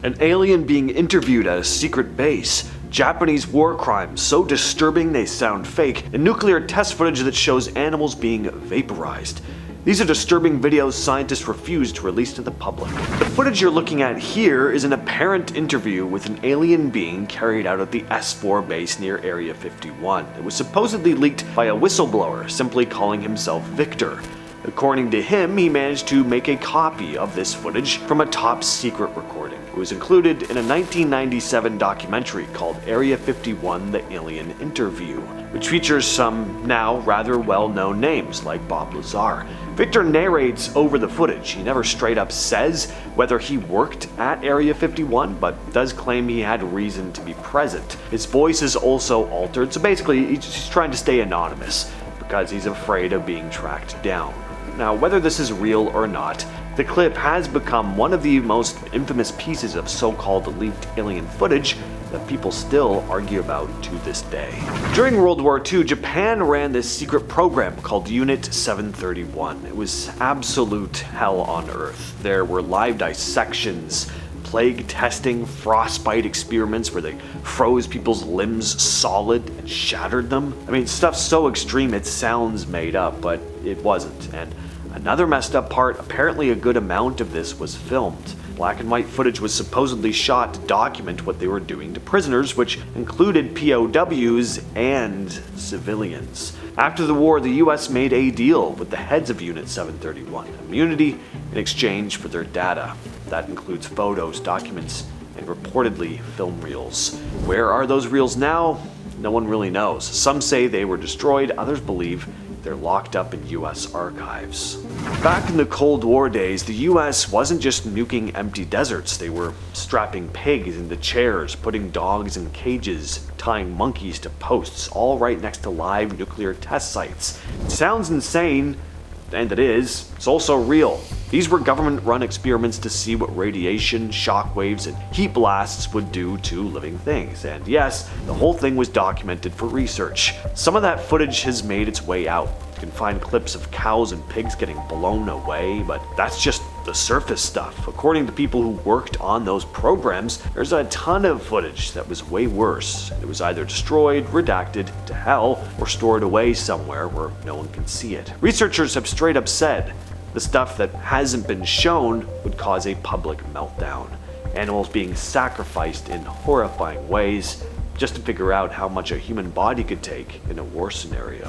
An alien being interviewed at a secret base. Japanese war crimes so disturbing they sound fake, and nuclear test footage that shows animals being vaporized. These are disturbing videos scientists refuse to release to the public. The footage you're looking at here is an apparent interview with an alien being carried out at the S4 base near Area 51. It was supposedly leaked by a whistleblower, simply calling himself Victor. According to him, he managed to make a copy of this footage from a top secret recording. It was included in a 1997 documentary called Area 51: The Alien Interview, which features some now rather well-known names like Bob Lazar. Victor narrates over the footage. He never straight up says whether he worked at Area 51, but does claim he had reason to be present. His voice is also altered, so basically he's trying to stay anonymous because he's afraid of being tracked down. Now, whether this is real or not, the clip has become one of the most infamous pieces of so-called leaked alien footage that people still argue about to this day. During World War II, Japan ran this secret program called Unit 731. It was absolute hell on earth. There were live dissections, plague testing, frostbite experiments where they froze people's limbs solid and shattered them. I mean, stuff so extreme it sounds made up, but it wasn't. And another messed up part, apparently a good amount of this was filmed. Black and white footage was supposedly shot to document what they were doing to prisoners, which included POWs and civilians. After the war, the US made a deal with the heads of Unit 731, immunity in exchange for their data. That includes photos, documents, and reportedly film reels. Where are those reels now? No one really knows. Some say they were destroyed, others believe they're locked up in US archives. Back in the Cold War days, the US wasn't just nuking empty deserts. They were strapping pigs into chairs, putting dogs in cages, tying monkeys to posts, all right next to live nuclear test sites. It sounds insane, and it is. It's also real. These were government-run experiments to see what radiation, shock waves, and heat blasts would do to living things. And yes, the whole thing was documented for research. Some of that footage has made its way out. You can find clips of cows and pigs getting blown away, but that's just the surface stuff. According to people who worked on those programs, there's a ton of footage that was way worse. It was either destroyed, redacted to hell, or stored away somewhere where no one can see it. Researchers have straight up said the stuff that hasn't been shown would cause a public meltdown. Animals being sacrificed in horrifying ways just to figure out how much a human body could take in a war scenario.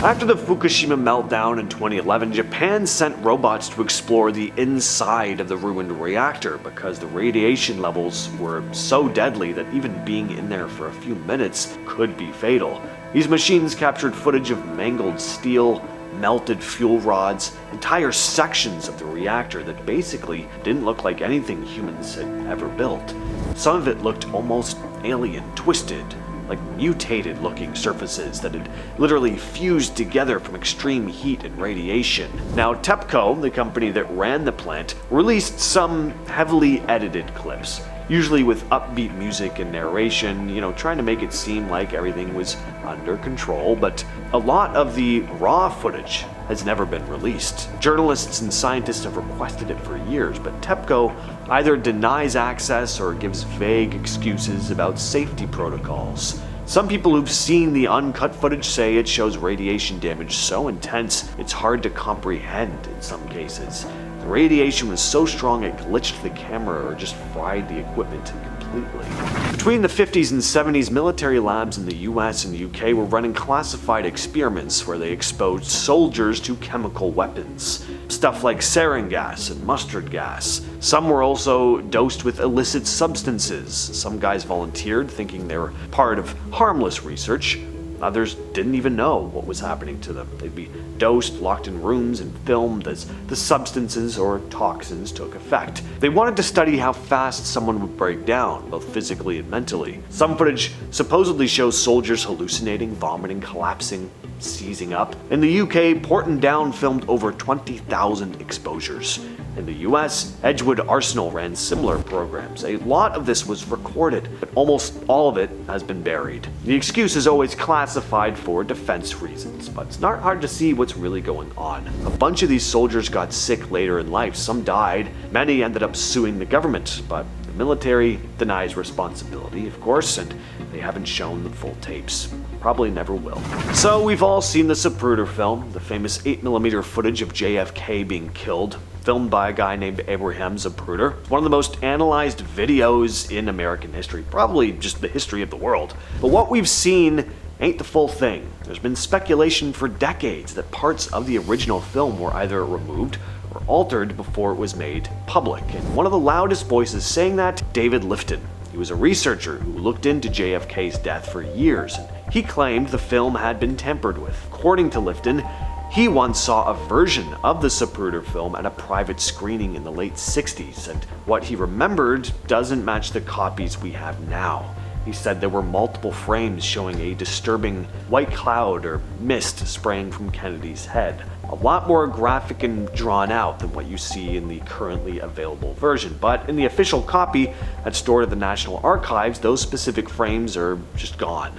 After the Fukushima meltdown in 2011, Japan sent robots to explore the inside of the ruined reactor because the radiation levels were so deadly that even being in there for a few minutes could be fatal. These machines captured footage of mangled steel, melted fuel rods, entire sections of the reactor that basically didn't look like anything humans had ever built. Some of it looked almost alien, twisted, like mutated looking surfaces that had literally fused together from extreme heat and radiation. Now, TEPCO, the company that ran the plant, released some heavily edited clips, usually with upbeat music and narration, trying to make it seem like everything was under control, but a lot of the raw footage has never been released. Journalists and scientists have requested it for years, but TEPCO either denies access or gives vague excuses about safety protocols. Some people who've seen the uncut footage say it shows radiation damage so intense it's hard to comprehend in some cases. The radiation was so strong it glitched the camera or just fried the equipment completely. Between the 50s and 70s, military labs in the US and UK were running classified experiments where they exposed soldiers to chemical weapons. Stuff like sarin gas and mustard gas. Some were also dosed with illicit substances. Some guys volunteered thinking they were part of harmless research. Others didn't even know what was happening to them. They'd be dosed, locked in rooms, and filmed as the substances or toxins took effect. They wanted to study how fast someone would break down, both physically and mentally. Some footage supposedly shows soldiers hallucinating, vomiting, collapsing, seizing up. In the UK, Porton Down filmed over 20,000 exposures. In the US, Edgewood Arsenal ran similar programs. A lot of this was recorded, but almost all of it has been buried. The excuse is always classified for defense reasons, but it's not hard to see what's really going on. A bunch of these soldiers got sick later in life, some died, many ended up suing the government, but military denies responsibility, of course, and they haven't shown the full tapes. Probably never will. So we've all seen the Zapruder film, the famous 8mm footage of JFK being killed, filmed by a guy named R.M.S. Zapruder. One of the most analyzed videos in American history, probably just the history of the world. But what we've seen ain't the full thing. There's been speculation for decades that parts of the original film were either removed or altered before it was made public. And one of the loudest voices saying that, David Lifton. He was a researcher who looked into JFK's death for years, and he claimed the film had been tampered with. According to Lifton, he once saw a version of the Zapruder film at a private screening in the late 60s, and what he remembered doesn't match the copies we have now. He said there were multiple frames showing a disturbing white cloud or mist spraying from Kennedy's head. A lot more graphic and drawn out than what you see in the currently available version, but in the official copy that's stored at the National Archives, those specific frames are just gone.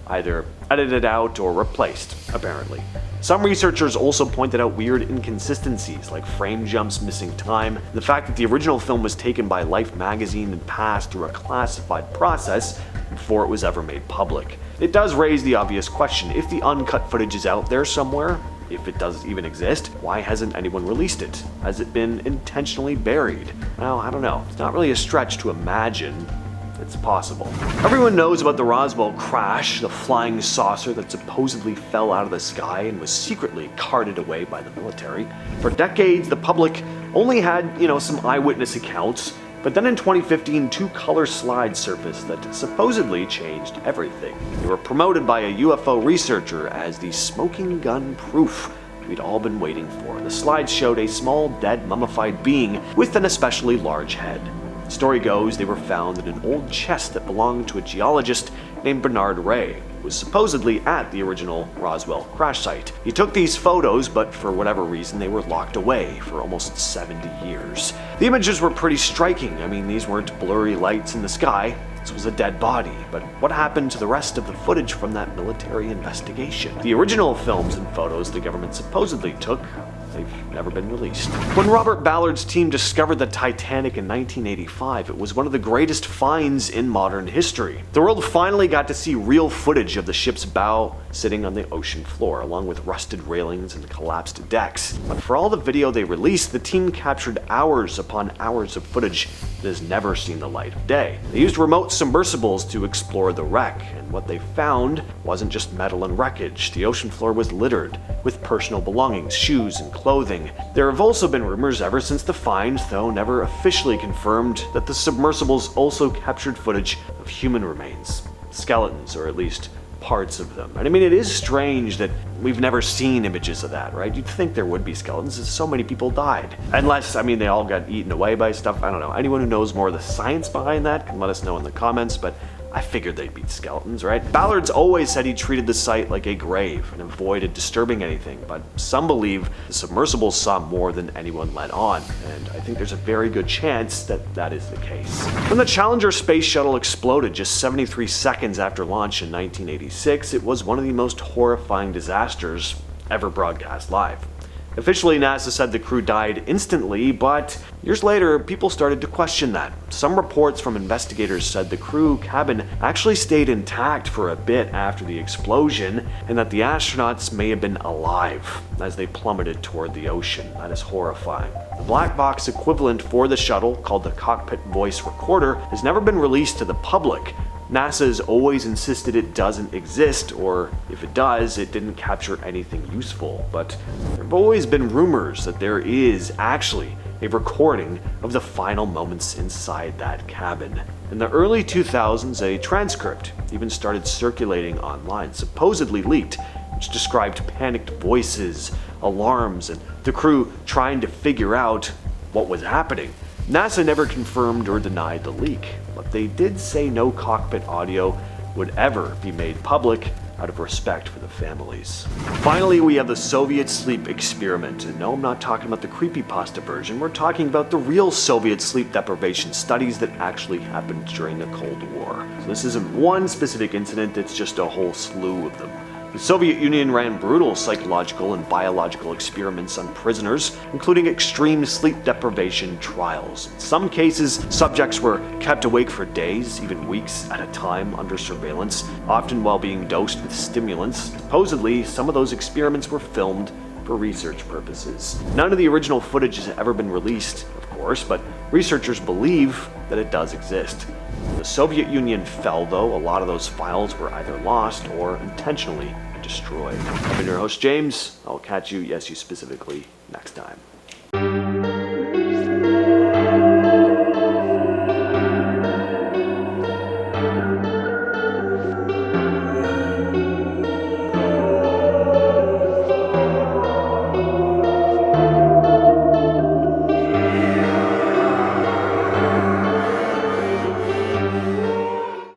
Either edited out or replaced, apparently. Some researchers also pointed out weird inconsistencies, like frame jumps missing time, the fact that the original film was taken by Life magazine and passed through a classified process before it was ever made public. It does raise the obvious question: if the uncut footage is out there somewhere, if it does even exist, why hasn't anyone released it? Has it been intentionally buried? Well, I don't know. It's not really a stretch to imagine it's possible. Everyone knows about the Roswell crash, the flying saucer that supposedly fell out of the sky and was secretly carted away by the military. For decades, the public only had, some eyewitness accounts, but then in 2015, 2 color slides surfaced that supposedly changed everything. They were promoted by a UFO researcher as the smoking gun proof we'd all been waiting for. The slides showed a small, dead, mummified being with an especially large head. The story goes they were found in an old chest that belonged to a geologist named Bernard Ray, who was supposedly at the original Roswell crash site. He took these photos, but for whatever reason they were locked away for almost 70 years. The images were pretty striking. These weren't blurry lights in the sky. This was a dead body, but what happened to the rest of the footage from that military investigation? The original films and photos the government supposedly took, they've never been released. When Robert Ballard's team discovered the Titanic in 1985, it was one of the greatest finds in modern history. The world finally got to see real footage of the ship's bow sitting on the ocean floor, along with rusted railings and collapsed decks. But for all the video they released, the team captured hours upon hours of footage that has never seen the light of day. They used remote submersibles to explore the wreck, and what they found wasn't just metal and wreckage. The ocean floor was littered with personal belongings, shoes, and clothing. There have also been rumors ever since the find, though never officially confirmed, that the submersibles also captured footage of human remains, skeletons, or at least parts of them. And it is strange that we've never seen images of that, right? You'd think there would be skeletons, as so many people died. Unless, they all got eaten away by stuff. I don't know. Anyone who knows more of the science behind that can let us know in the comments, but I figured they'd be skeletons, right? Ballard's always said he treated the site like a grave and avoided disturbing anything, but some believe the submersibles saw more than anyone let on, and I think there's a very good chance that that is the case. When the Challenger space shuttle exploded just 73 seconds after launch in 1986, it was one of the most horrifying disasters ever broadcast live. Officially, NASA said the crew died instantly, but years later, people started to question that. Some reports from investigators said the crew cabin actually stayed intact for a bit after the explosion, and that the astronauts may have been alive as they plummeted toward the ocean. That is horrifying. The black box equivalent for the shuttle, called the Cockpit voice recorder, has never been released to the public. NASA has always insisted it doesn't exist, or if it does, it didn't capture anything useful. But there have always been rumors that there is actually a recording of the final moments inside that cabin. In the early 2000s, a transcript even started circulating online, supposedly leaked, which described panicked voices, alarms, and the crew trying to figure out what was happening. NASA never confirmed or denied the leak, but they did say no cockpit audio would ever be made public out of respect for the families. Finally, we have the Soviet sleep experiment, and no, I'm not talking about the creepypasta version, we're talking about the real Soviet sleep deprivation studies that actually happened during the Cold War. So this isn't one specific incident, it's just a whole slew of them. The Soviet Union ran brutal psychological and biological experiments on prisoners, including extreme sleep deprivation trials. In some cases, subjects were kept awake for days, even weeks at a time under surveillance, often while being dosed with stimulants. Supposedly, some of those experiments were filmed for research purposes. None of the original footage has ever been released, of course, but researchers believe that it does exist. When the Soviet Union fell, though, a lot of those files were either lost or intentionally destroyed. I've been your host, James. I'll catch you, yes, you specifically, next time.